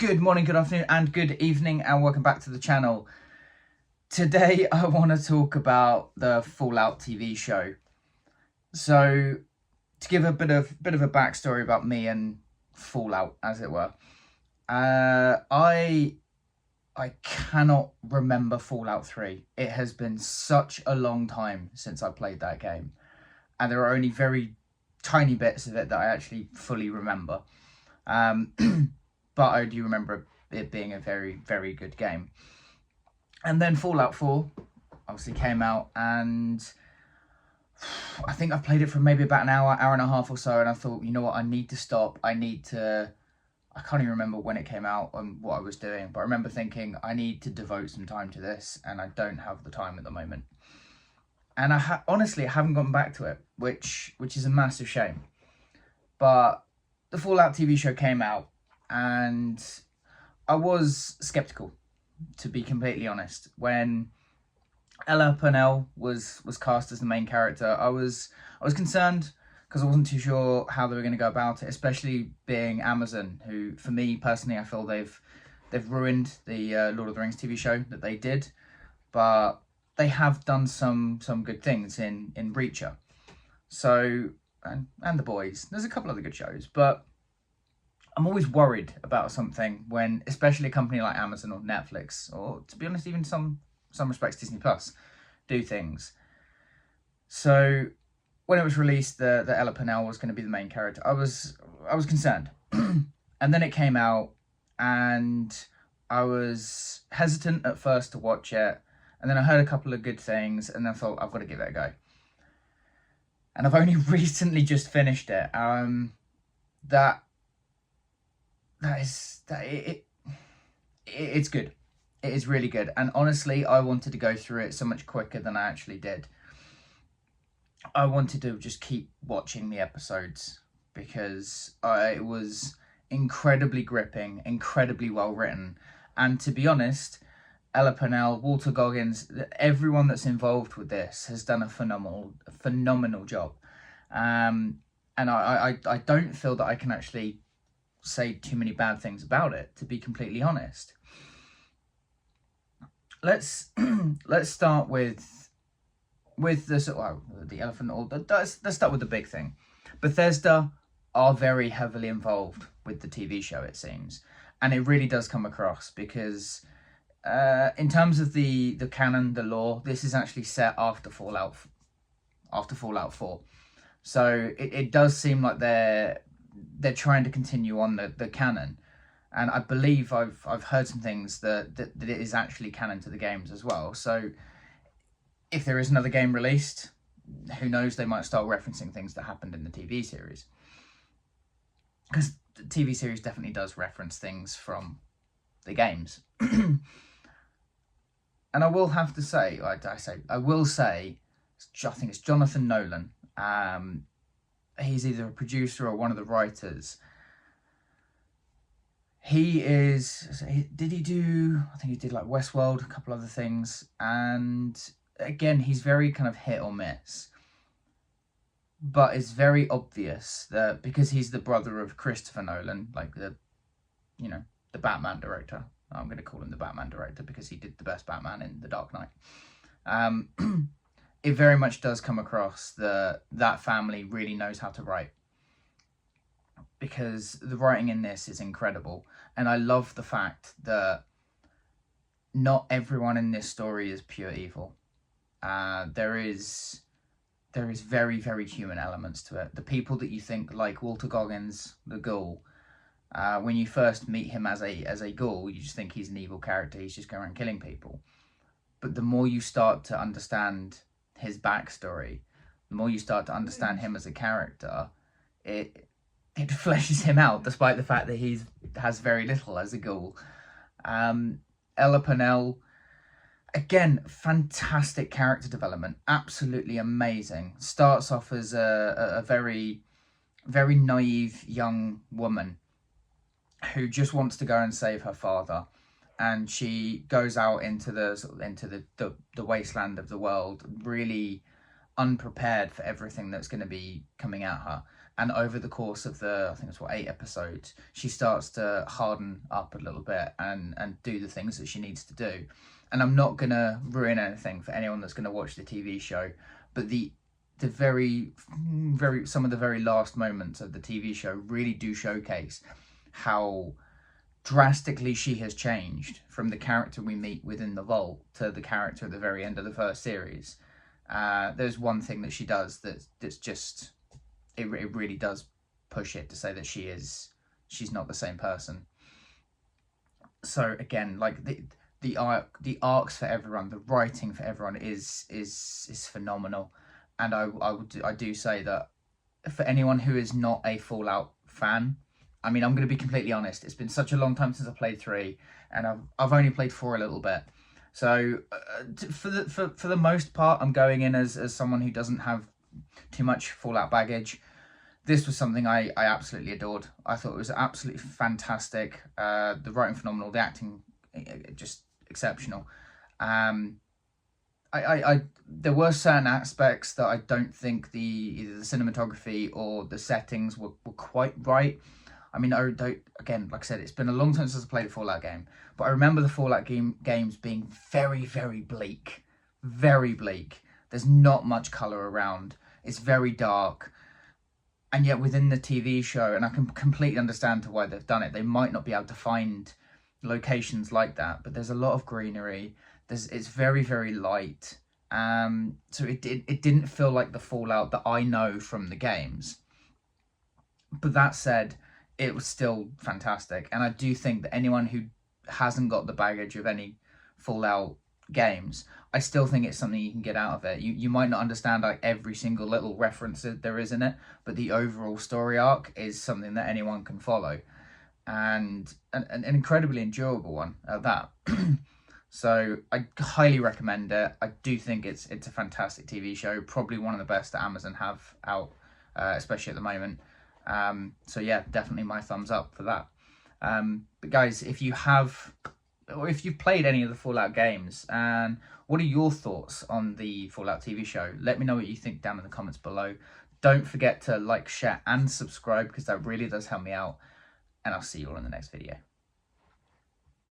Good morning, good afternoon, and good evening, and welcome back to the channel. Today I want to talk about the Fallout TV show. So, to give a bit of a backstory about me and Fallout, as it were, I cannot remember Fallout 3. It has been such a long time since I played that game, and there are only very tiny bits of it that I actually fully remember. But I do remember it being a very, very good game. And then Fallout 4 obviously came out, and I think I've played it for maybe about an hour and a half or so, and I thought, you know what, I need to stop. I can't even remember when it came out and what I was doing, but I remember thinking, I need to devote some time to this, and I don't have the time at the moment. And honestly, I haven't gone back to it, which is a massive shame. But the Fallout TV show came out, and I was skeptical, to be completely honest. When Ella Purnell was cast as the main character, I was concerned because I wasn't too sure how they were going to go about it, especially being Amazon, who, for me personally, I feel they've ruined the Lord of the Rings TV show that they did, but they have done some good things in Reacher. So and The Boys. There's a couple other good shows, but I'm always worried about something when, especially a company like Amazon or Netflix, or to be honest, even some respects Disney Plus, do things. So when it was released that Ella Purnell was going to be the main character, I was concerned. And then it came out, and I was hesitant at first to watch it, and then I heard a couple of good things, and then I thought, I've got to give it a go. And I've only recently just finished it. It's good. It is really good. And honestly, I wanted to go through it so much quicker than I actually did. I wanted to just keep watching the episodes because it was incredibly gripping, incredibly well written. And to be honest, Ella Purnell, Walton Goggins, everyone that's involved with this has done a phenomenal job. And I don't feel that I can actually say too many bad things about it, to be completely honest. Let's start with the elephant, or let's start with the big thing. Bethesda are very heavily involved with the TV show, it seems, and it really does come across because in terms of the canon, the lore, this is actually set after Fallout 4. So it does seem like they're trying to continue on the canon, and I believe I've heard some things that it is actually canon to the games as well. So if there is another game released, who knows, they might start referencing things that happened in the TV series, because the TV series definitely does reference things from the games. And I will have to say, I think it's Jonathan Nolan. He's either a producer or one of the writers. I think he did like Westworld, a couple other things. And again, he's very kind of hit or miss. But it's very obvious that because he's the brother of Christopher Nolan, like the Batman director. I'm going to call him the Batman director because he did the best Batman in The Dark Knight. It very much does come across that family really knows how to write, because the writing in this is incredible. And I love the fact that not everyone in this story is pure evil. There is very, very human elements to it. The people that you think, like Walton Goggins, the ghoul, when you first meet him as a ghoul, you just think he's an evil character. He's just going around killing people. But the more you start to understand his backstory, the more you start to understand him as a character, it fleshes him out, despite the fact that he has very little as a ghoul. Ella Purnell, again, fantastic character development, absolutely amazing. Starts off as a very, very naive young woman who just wants to go and save her father, and she goes out into the wasteland of the world, really unprepared for everything that's going to be coming at her. And over the course of the, I think it's 8 episodes, she starts to harden up a little bit and do the things that she needs to do. And I'm not going to ruin anything for anyone that's going to watch the TV show, but the very some of the very last moments of the TV show really do showcase how drastically she has changed from the character we meet within the vault to the character at the very end of the first series. There's one thing that she does that's just it really does push it to say that she's not the same person. So again, like the arcs for everyone, the writing for everyone is phenomenal. And I do say that for anyone who is not a Fallout fan, I mean, I'm going to be completely honest. It's been such a long time since I played 3, and I've only played 4 a little bit. So for the most part, I'm going in as someone who doesn't have too much Fallout baggage. This was something I absolutely adored. I thought it was absolutely fantastic. The writing phenomenal, the acting just exceptional. There were certain aspects that I don't think either the cinematography or the settings were quite right. I mean, again, like I said, it's been a long time since I played a Fallout game, but I remember the Fallout games being very, very bleak. Very bleak. There's not much colour around. It's very dark. And yet within the TV show, and I can completely understand why they've done it, they might not be able to find locations like that, but there's a lot of greenery. It's very, very light. So it didn't feel like the Fallout that I know from the games. But that said, it was still fantastic. And I do think that anyone who hasn't got the baggage of any Fallout games, I still think it's something you can get out of it. You might not understand like every single little reference that there is in it, but the overall story arc is something that anyone can follow. And an incredibly enjoyable one at that. So I highly recommend it. I do think it's a fantastic TV show, probably one of the best that Amazon have out, especially at the moment. So yeah, definitely my thumbs up for that. But guys, if you've played any of the Fallout games, and what are your thoughts on the Fallout TV show? Let me know what you think down in the comments below. Don't forget to like, share, and subscribe, because that really does help me out. And I'll see you all in the next video.